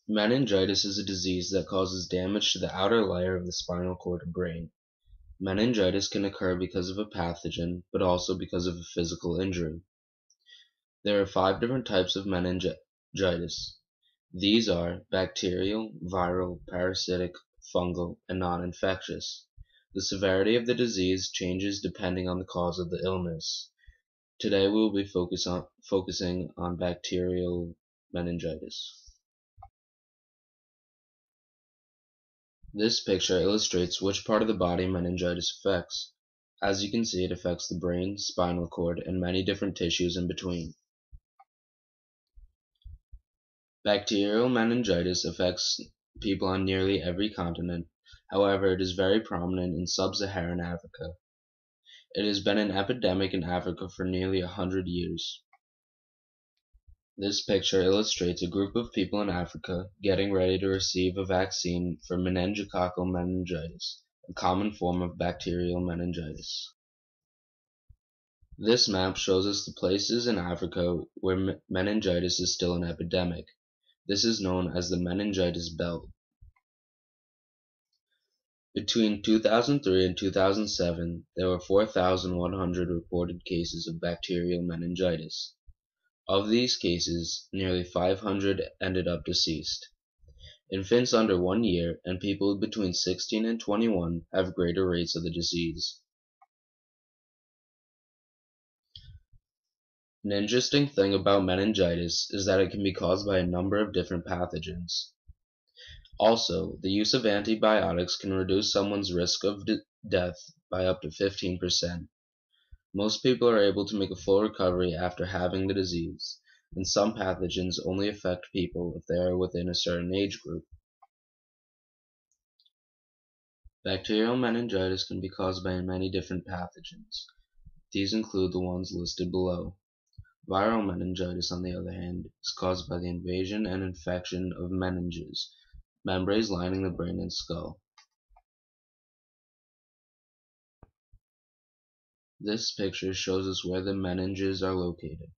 Meningitis is a disease that causes damage to the outer layer of the spinal cord or brain. Meningitis can occur because of a pathogen, but also because of a physical injury. There are 5 different types of meningitis. These are bacterial, viral, parasitic, fungal, and non-infectious. The severity of the disease changes depending on the cause of the illness. Today we will be focusing on bacterial meningitis. This picture illustrates which part of the body meningitis affects. As you can see, it affects the brain, spinal cord, and many different tissues in between. Bacterial meningitis affects people on nearly every continent. However, it is very prominent in sub-Saharan Africa. It has been an epidemic in Africa for nearly 100 years. This picture illustrates a group of people in Africa getting ready to receive a vaccine for meningococcal meningitis, a common form of bacterial meningitis. This map shows us the places in Africa where meningitis is still an epidemic. This is known as the meningitis belt. Between 2003 and 2007, there were 4,100 reported cases of bacterial meningitis. Of these cases, nearly 500 ended up deceased. Infants under 1 year and people between 16 and 21 have greater rates of the disease. An interesting thing about meningitis is that it can be caused by a number of different pathogens. Also, the use of antibiotics can reduce someone's risk of death by up to 15%. Most people are able to make a full recovery after having the disease, and some pathogens only affect people if they are within a certain age group. Bacterial meningitis can be caused by many different pathogens. These include the ones listed below. Viral meningitis, on the other hand, is caused by the invasion and infection of meninges, membranes lining the brain and skull. This picture shows us where the meninges are located.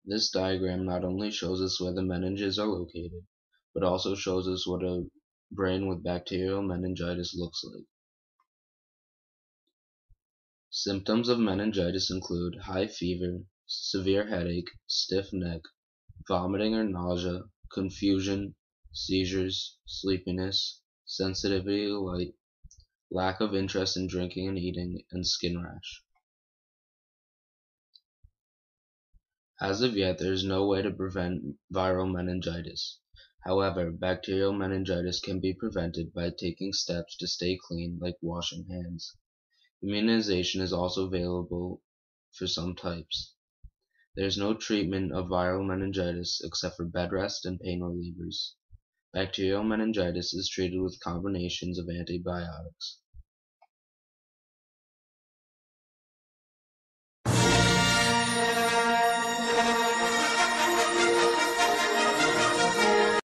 This diagram not only shows us where the meninges are located, but also shows us what a brain with bacterial meningitis looks like. Symptoms of meningitis include high fever, severe headache, stiff neck, vomiting or nausea, confusion, seizures, sleepiness, sensitivity to light, lack of interest in drinking and eating, and skin rash. As of yet, there is no way to prevent viral meningitis. However, bacterial meningitis can be prevented by taking steps to stay clean, like washing hands. Immunization is also available for some types. There is no treatment of viral meningitis except for bed rest and pain relievers. Bacterial meningitis is treated with combinations of antibiotics.